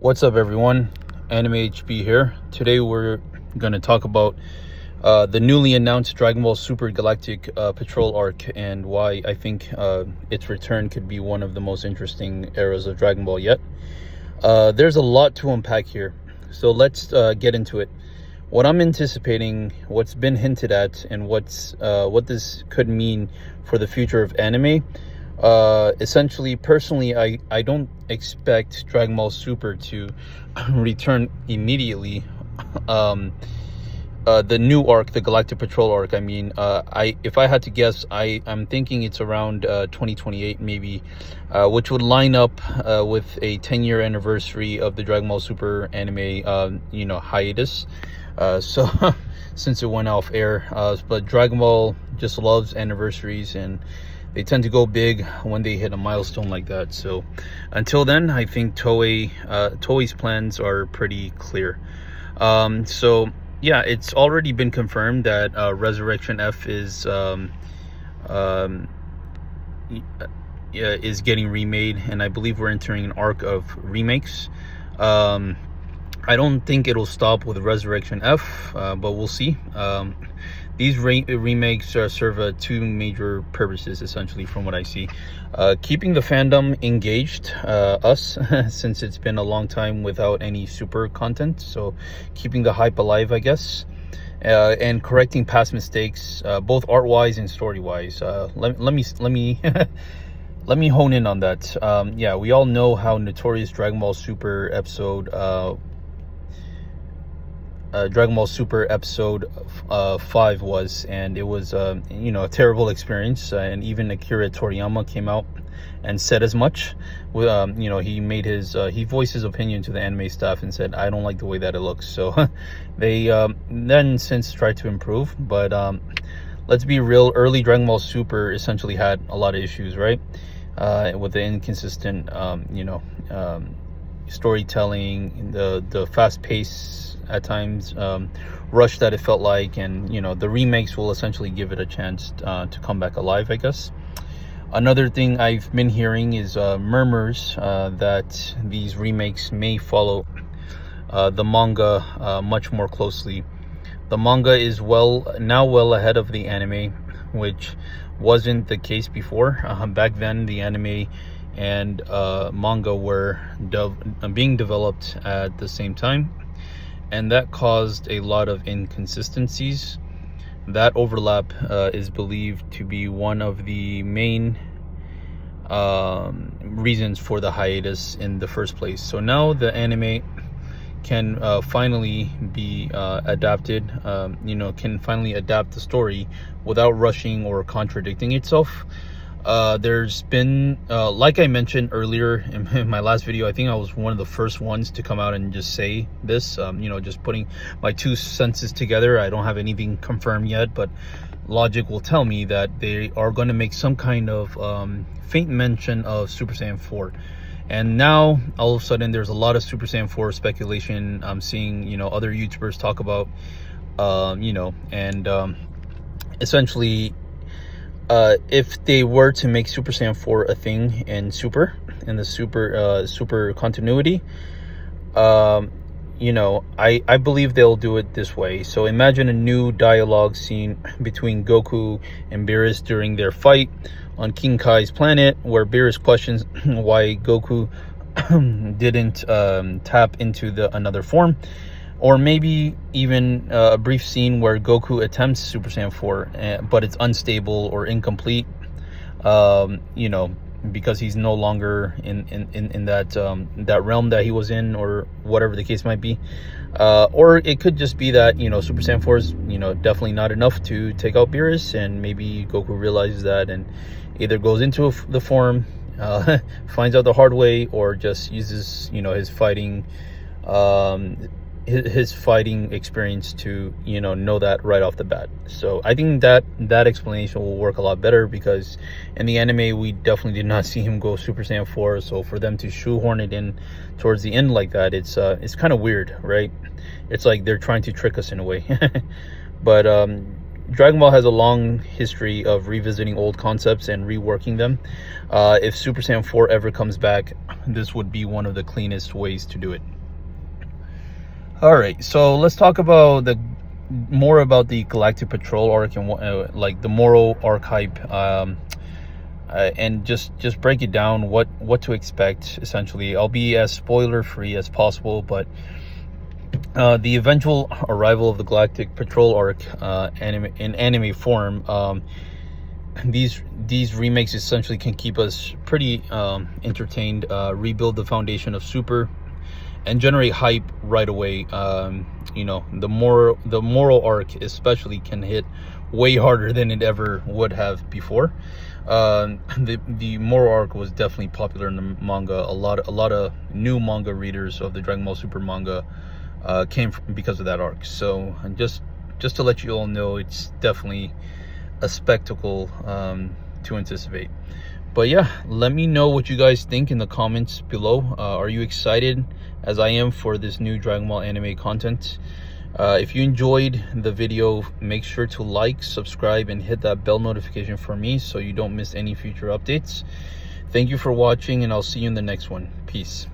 What's up, everyone? Anime HB here. Today we're going to talk about the newly announced Dragon Ball Super Galactic Patrol arc and why I think its return could be one of the most interesting eras of Dragon Ball yet. There's a lot to unpack here, so let's get into it. What I'm anticipating, what's been hinted at, and what this could mean for the future of anime. Essentially, personally, I don't expect Dragon Ball Super to return immediately. The new arc, the Galactic Patrol arc, if I had to guess, I'm thinking it's around 2028 maybe, which would line up with a 10-year anniversary of the Dragon Ball Super anime hiatus. So since it went off air, but Dragon Ball just loves anniversaries, and they tend to go big when they hit a milestone like that. So until then, I think Toei's plans are pretty clear. So yeah, it's already been confirmed that Resurrection F is getting remade, and I believe we're entering an arc of remakes. I don't think it'll stop with Resurrection F, but we'll see. These remakes serve two major purposes, essentially, from what I see. Keeping the fandom engaged, since it's been a long time without any super content. So keeping the hype alive, I guess. And correcting past mistakes, both art-wise and story-wise. Let me let me hone in on that. Yeah, we all know how notorious Dragon Ball Super episode Dragon Ball Super episode 5 was, and it was a terrible experience, and even Akira Toriyama came out and said as much. He made he voiced his opinion to the anime staff and said, I don't like the way that it looks. So they then since tried to improve, but let's be real, early Dragon Ball Super essentially had a lot of issues, right? With the inconsistent storytelling, the fast pace at times, rush that it felt like, and the remakes will essentially give it a chance to come back alive, I guess. Another thing I've been hearing is murmurs that these remakes may follow the manga much more closely. The manga is well ahead of the anime, which wasn't the case before. Back then, the anime and manga were being developed at the same time, and that caused a lot of inconsistencies. That overlap is believed to be one of the main reasons for the hiatus in the first place. So now the anime can finally be adapted, can finally adapt the story without rushing or contradicting itself. There's been, like I mentioned earlier in my last video, I think I was one of the first ones to come out and just say this, just putting my two senses together. I don't have anything confirmed yet, but logic will tell me that they are going to make some kind of faint mention of Super Saiyan 4. And now, all of a sudden, there's a lot of Super Saiyan 4 speculation. I'm seeing, other YouTubers talk about, essentially, if they were to make Super Saiyan 4 a thing in the Super continuity, I believe they'll do it this way. So imagine a new dialogue scene between Goku and Beerus during their fight on King Kai's planet, where Beerus questions why Goku didn't tap into another form. Or maybe even a brief scene where Goku attempts Super Saiyan 4, but it's unstable or incomplete, because he's no longer in that realm that he was in, or whatever the case might be. Or it could just be that, Super Saiyan 4 is, definitely not enough to take out Beerus, and maybe Goku realizes that and either goes into the form, finds out the hard way, or just uses, his fighting experience to know that right off the bat. So I think that explanation will work a lot better, because in the anime we definitely did not see him go Super Saiyan 4. So for them to shoehorn it in towards the end like that, it's kind of weird, right? It's like they're trying to trick us in a way. But Dragon Ball has a long history of revisiting old concepts and reworking them. If Super Saiyan 4 ever comes back, this would be one of the cleanest ways to do it. All right, so let's talk about more about the Galactic Patrol arc and like the Moro archetype, and just break it down, what to expect. Essentially, I'll be as spoiler free as possible, but the eventual arrival of the Galactic Patrol arc in anime form, these remakes essentially can keep us pretty entertained, rebuild the foundation of Super, and generate hype right away. You know, the Moro arc especially can hit way harder than it ever would have before. The Moro arc was definitely popular in the manga. A lot of new manga readers of the Dragon Ball Super manga came from because of that arc. So, and just to let you all know, it's definitely a spectacle to anticipate. But yeah, let me know what you guys think in the comments below. Are you excited as I am for this new Dragon Ball anime content? If you enjoyed the video, make sure to like, subscribe, and hit that bell notification for me so you don't miss any future updates. Thank you for watching, and I'll see you in the next one. Peace.